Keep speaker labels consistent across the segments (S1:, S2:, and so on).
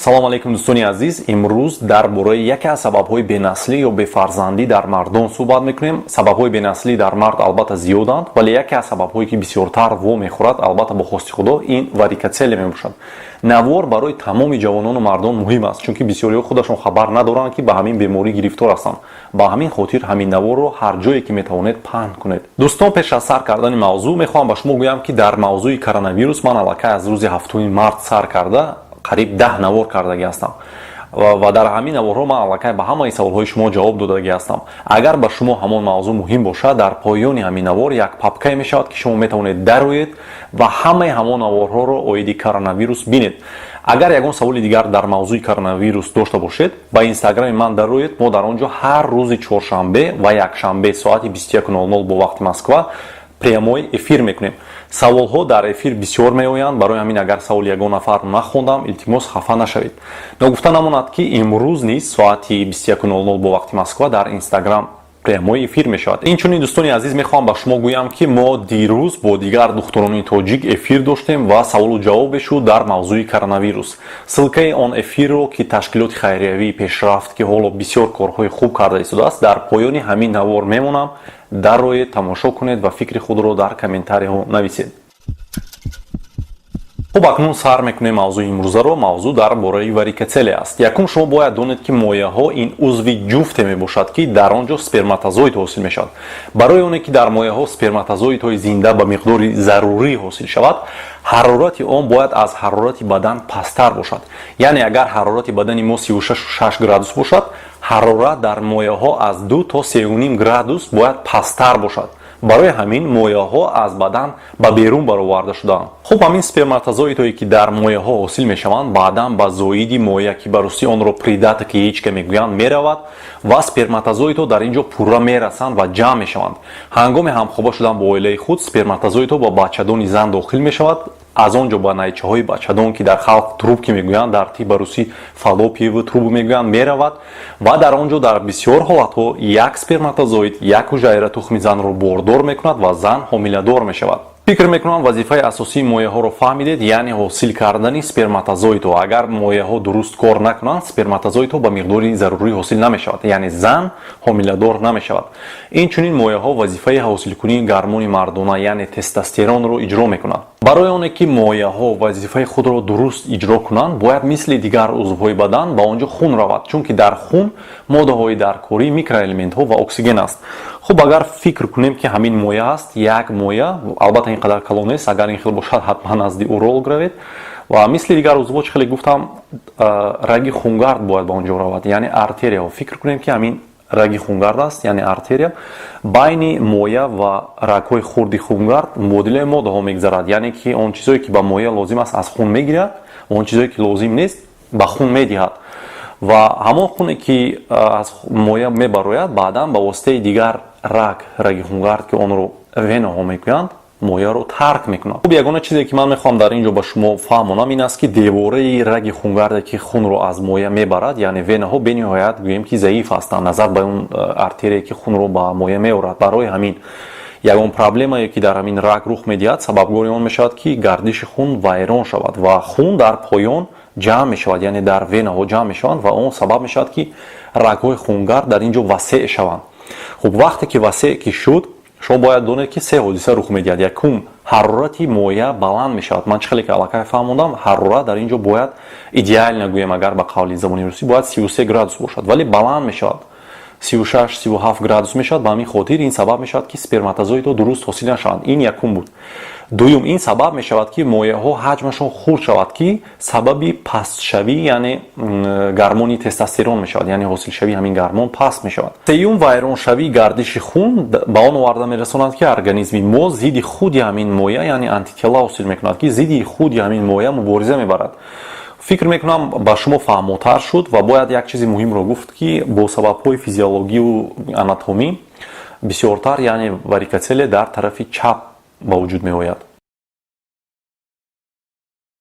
S1: салом алейкум дӯстони азиз, имрӯз дар бораи яке аз сабабҳои бенаслӣ ё бефарзандӣ дар мардон суҳбат мекунем. Сабабҳои бенаслӣ дар мард албатта зиёданд, вале яке аз сабабҳое ки бисёртар во мехӯрад, албатта бо хости худо, ин варикотселия мебошад. Навор барои тамоми ҷавонону мардон муҳим аст, чунки бисёриҳо худашон хабар надоранд ки ба ҳамин беморӣ гирифтор ҳастанд. Ба ҳамин хотир ҳамин наворро ҳар ҷое ки метавонед паҳн кунед. дӯстон, пеш аз сар кардани мавзӯъ мехоҳам ба шумо гӯям ки дар мавзӯи коронавирус ман аллакай аз рӯзи 7 март сар карда қариб 10 навор кардаги ҳастам ва дар ҳамин наворҳо ман аллакай ба ҳамаи саволҳои шумо ҷавоб додаги ҳастам. Агар ба шумо ҳамон мавзӯъ муҳим бошад, дар поёни ҳамин навор як папкае мешавад ки шумо метавонед дароед ва ҳамаи ҳамон наворҳоро оиди коронавирус бинед. Агар ягон саволи дигар дар мавзӯи коронавирус дошта бошед, ба инстаграми ман дароед. Мо дар он ҷо ҳар рӯзи чоршанбе ва якшанбе соати 21:00 бо вақти Москва прямой эфир мекунем. Саволҳо дар эфир бисёр меоянд, барои ҳамин агар саволи ягон нафар нахондам, илтимос хафа нашавед. Ногуфта намонад ки имрӯз низ соати 21:00 бо вақти Москва дар инстаграм прямой эфир мешавад. Инчунин дӯстони азиз, мехоҳам ба шумо гӯям ки мо дирӯз бо дигар духтурони тоҷик эфир доштем ва саволу ҷавобе шуд дар мавзӯи коронавирус. Ссилкаи он эфирро ки ташкилоти хайриявии пешрафт ки ҳоло бисёр корҳои хуб карда истодааст, дар поёни ҳамин навор мемонам. Дароед тамошо кунед ва фикри худро дар комментариҳо нависед. хуб, акнун сар мекунем мавзӯи имрӯзаро. Мавзӯъ дар бораи варикотселия аст. Якум, шумо бояд донед ки мояҳо ин узви ҷуфте мебошад ки дар он ҷо сперматозоид ҳосил мешавад. Барои оне ки дар мояҳо сперматозоидҳои зинда ба миқдори зарурӣ ҳосил шавад, ҳарорати он бояд аз ҳарорати бадан пасттар бошад. Яъне агар ҳарорати бадани мо 36 градус бошад, ҳарорат дар мояҳо аз 2 то 3,5 градус бояд пасттар бошад. Барои ҳамин мояҳо аз бадан ба берун бароварда шудаанд. хуб, ҳамин сперматозоидҳое ки дар мояҳо ҳосил мешаванд, баъдан ба зоиди моя ки ба русӣ онро придаток яичка мегӯянд меравад ва сперматозоидҳо дар ин ҷо пурра мерасанд ва ҷамъ мешаванд. ҳангоми ҳамхоба шудан бо оилаи худ, сперматозоидҳо ба бачадони зан дохил мешавад. аз он ҷо ба найчаҳои бачадон ки дар халқ трубки мегӯянд, дар тиб ба русӣ фаллопиеву трубу мегӯянд, меравад ва дар он ҷо дар бисёр ҳолатҳо як сперматозоид як ҳуҷайра тухми занро бордор мекунад ва зан ҳомиладор мешавад. фикр мекунам вазифаи асосии мояҳоро фаҳмидед, яъне ҳосил кардани сперматозоидҳо. агар мояҳо дуруст кор накунанд, сперматозоидҳо ба миқдори зарурӣ ҳосил намешавад, яъне зан ҳомиладор намешавад. инчунин мояҳо вазифаи ҳосилкунии гормони мардона, яъне тестостеронро иҷро мекунанд. барои оне ки мояҳо вазифаи худро дуруст иҷро кунанд, бояд мисли дигар узвҳои бадан ба он ҷо хун равад, чунки дар хун моддаҳои даркорӣ, микроэлементҳо ва оксиген аст. хуб, агар фикр кунем ки ҳамин моя аст, як моя, албатта ин қадар калон нест, агар ин хел бошад ҳатман назди уролог равед ва мисли дигар узвҳо, чӣ хеле гуфтам, раги хунгард бояд ба он ҷо равад, яъне артерияҳо. фикр кунем ки ҳамин раги хунгард аст, яъне артерия. байни моя ва рагҳои хурди хунгард мубодилаи моддаҳо мегзарад, яъне ки он чизое ки ба моя лозим аст аз хун мегирад, он чизое ки лозим нест ба хун медиҳад ва ҳамон хуне ки аз моя мебарояд, баъдан ба воситаи дигар раги хунгард ки онро венаҳо мегӯянд, мояро тарк мекунад. хуб, ягона чизе ки ман мехоҳам дар ин ҷо ба шумо фаҳмонам ин аст ки девораи раги хунгарде ки хунро аз моя мебарад, яъне венаҳо, бениҳоят гӯем ки заиф ҳастанд назар ба он артерияе ки хунро ба моя меорад. барои ҳамин ягон проблемае ки дар ҳамин раг рух медиҳад, сабабгори он мешавад ки гардиши хун вайрон шавад ва хун дар поён ҷамъ мешавад, яъне дар венаҳо ҷамъ мешаванд ва он сабаб мешавад ки рагҳои хунгард дар ин ҷо васеъ шаванд. хуб, вақте ки васеъ ки шуд, шумо бояд донед ки се ҳодиса рух медиҳад. якум, ҳарорати моя баланд мешавад. ман чӣ хеле ки аллакай фаҳмондам, ҳарорат дар ин ҷо бояд идеал нагӯем, агар ба қавли забони русӣ бояд 33 градус бошад, вале баланд мешавад, 36-37 градус мешавад. ба ҳамин хотир ин сабаб мешавад ки сперматозоидҳо дуруст ҳосил нашаванд. ин якум буд. дуюм, ин сабаб мешавад ки мояҳо ҳаҷмашон хурд шавад ки сабаби пастшавӣ, яъне гормони тестостерон мешавад, яъне ҳосилшавии ҳамин гормон паст мешавад. сеюм, вайроншавии гардиши хун ба он оварда мерасонад ки организми мо зидди худи ҳамин моя, яъне антитела ҳосил мекунад ки зидди худи ҳамин моя мубориза мебарад. фикр мекунам ба шумо фаҳмотар шуд ва бояд як чизи муҳимро гуфт ки бо сабабҳои физиологию анатомӣ бисёртар, яъне варикотселия дар тарафи чап ба вуҷуд меояд.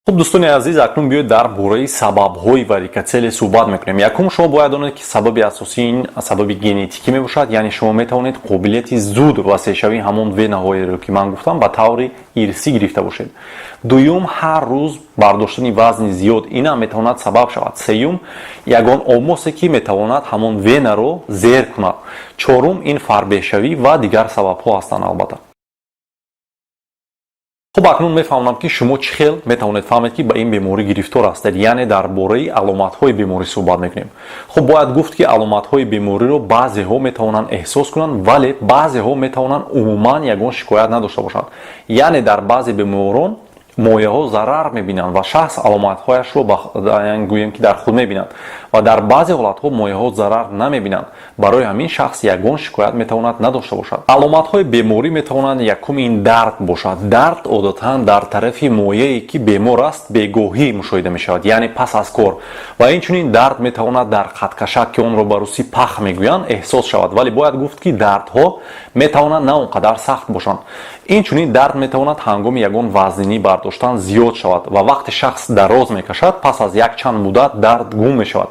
S1: خب دوستان عزیز، اکنون بیاید در باره سبب‌های واریکوسل صحبت میکنیم. یکم شما باید بدانید که سبب اساسی این سبب ژنتیکی میباشد، یعنی شما میتوانید قابلیت زود وسیع شوی همون ونه‌هایی رو که من گفتم به طور ارثی گرفته باشید. دوم، هر روز برداشتن وزن زیاد این هم میتواند سبب شود. سوم، یگان آموزی که میتواند همون ونه رو زیر کند. چهارم، این فربه‌شوی و دیگر سبب‌ها هستند البته. خب اکنون میفهمم که شما چه خیل میتوانید فهمید که به این بیماری گرفتار هستید، یعنی درباره علامت‌های بیماری صحبت میکنیم. خب باید گفت که علامت‌های بیماری رو بعضی ها میتوانند احساس کنند، ولی بعضی ها میتوانند عموما یگان شکایت نداشته باشند. یعنی در بعضی بیماران مایه ها ضرر میبینند و شخص علامت هایش رو گوییم که در خود میبینند و در بعضی حالت ها مایه ها ضرر نمیبینند. برای همین شخص یگان شکایت میتواند نداشته باشد. علامت های بیماری میتوانند یکم این درد باشد. درد عادتا در طرف مایه ای که بیمار است بگاهی مشاهده میشود، یعنی پس از کار، و اینچنین درد میتواند در خط کشک که اون رو به روسی پخ میگویند احساس شود. ولی باید گفت که دردها میتوانند نه اونقدر سخت باشند. اینچنین درد میتواند هنگام یگان وزنی برداشتن زیاد شود و وقت شخص دراز میکشد پس از یک چند مدت درد گم میشود.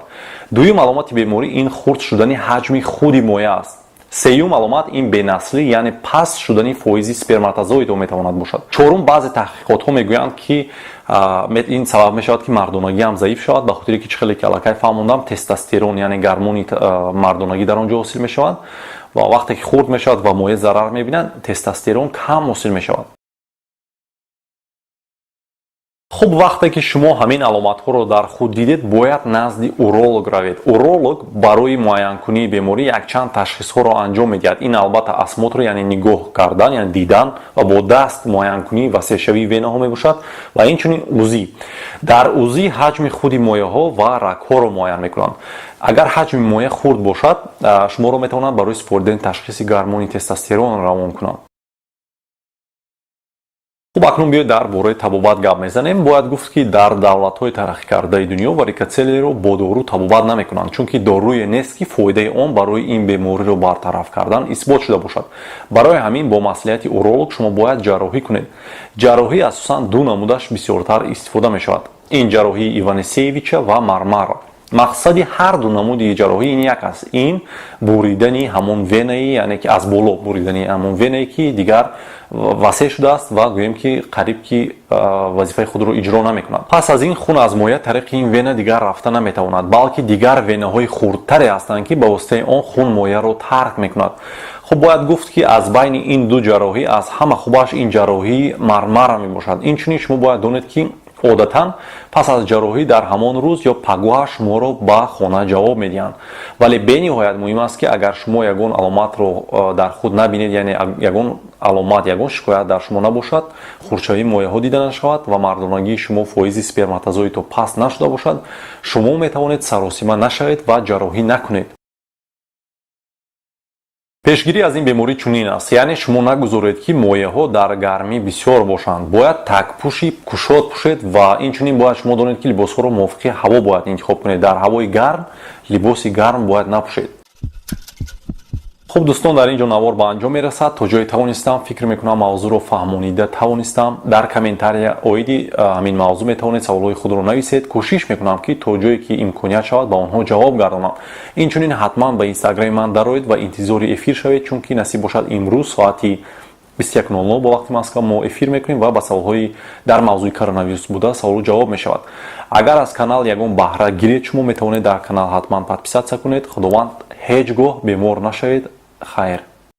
S1: دوم علامت بیماری این خرد شدن حجم خود مایه است. سوم علامت این بینسلی، یعنی پس شدن فایز اسپرماتوزوید میتواند باشد. چهارم، بعضی تحقیقات ها میگویند که این سبب میشود که مردانگی هم ضعیف شود، به خاطر که خیلی کلکای فهموندم تستوسترون یعنی گرمون مردانگی در آنجا حاصل میشود و وقتی که خرد میشود و مایع ضرر میبینند تستوسترون کم حاصل میشود. خب وقتی که شما همین علامت ها رو در خود دیدید باید نزد اورولوگ روید. اورولوگ برای معاین کنی بیماری یک چند تشخیص ها رو انجام میدهد. این البته اسموت رو یعنی نگاه کردن یعنی دیدن و با دست معاین کنی وسیع شوی وینه ها میباشد و اینچنین اوزی. در اوزی حجم خود مایع ها و رگ ها رو معاین میکنند. اگر حجم مایع خرد باشد شما رو میتوانند برای سپردن تشخیص گرمون تستوسترون روان کنند. خب اکنون بیاید در باره طبابت گپ میزنیم. باید گفت که در دولت‌های ترقی کرده دنیا واریکوسل رو با دارو طبابت نمیکنند، چون که داروی نیست که فایده آن برای این بیماری رو برطرف کردن اثبات شده باشد. برای همین با مصلحت اورولوگ شما باید جراحی کنید. جراحی اساساً دو نمودش بسیارتر استفاده می شود. این جراحی ایوانسیویچ و مرمر. مقصد هر دو نمود جراحی این یک است، این بریدن همون وینه، یعنی که از بالا بریدن همون وینه که دیگر وسیع شده است و گوییم که قریب که وظیفه خود رو اجرا نمی‌کند. پس از این خون از مایع طریق این وینه دیگر رفته نمیتواند، بلکه دیگر وینه های خردتری هستند که به واسطه آن خون مایع رو ترک میکند. خب باید گفت که از بین این دو جراحی از همه خوبش این جراحی مرمر می باشد. این چنین شما باید دانید که عادتاً پس از جراحی در همان روز یا پگاه شما رو به خانه جواب میدهند. ولی به نهایت مهم است که اگر شما یگان علامت رو در خود نبینید، یعنی یگان علامت یگان شکایت در شما نباشد، خردشوی مایع ها دیده نشود و مردانگی شما فایز اسپرماتوزوید تو پس نشده باشد، شما میتوانید سراسیمه نشوید و جراحی نکنید. پیشگیری از این بیماری چنین است، یعنی شما نگذارید که مایع ها در گرمی بسیار باشند. باید تک‌پوشی کشاد پوشید و این چنین باید شما دانید که لباس ها رو موافق هوا باید انتخاب کنید. در هوای گرم لباس گرم باید نپوشید. خب دوستان، در اینجا نوار به انجام میرسد. تا جایی توانستم فکر میکنم موضوع رو فهمانیده توانستم. در کامنتاری اویدی همین موضوع میتوانید سوالای خود رو نویسید. کوشش میکنم که تا جایی که امکانیت شود به آنها جواب گردانم. اینچنین حتما به اینستاگرام من دارید و انتظار افیر شوید، چون که نصیب باشد امروز ساعتی 21:00 با وقت مسکو ما افیر میکنیم و با سوالهای در موضوع کرونا بوده سوال جواب میشود. اگر از کانال یگان بهره گیرید شما میتوانید در کانال حتما پادپисаться کنید. خداوند هیچگاه بیمار نشوید. خیر.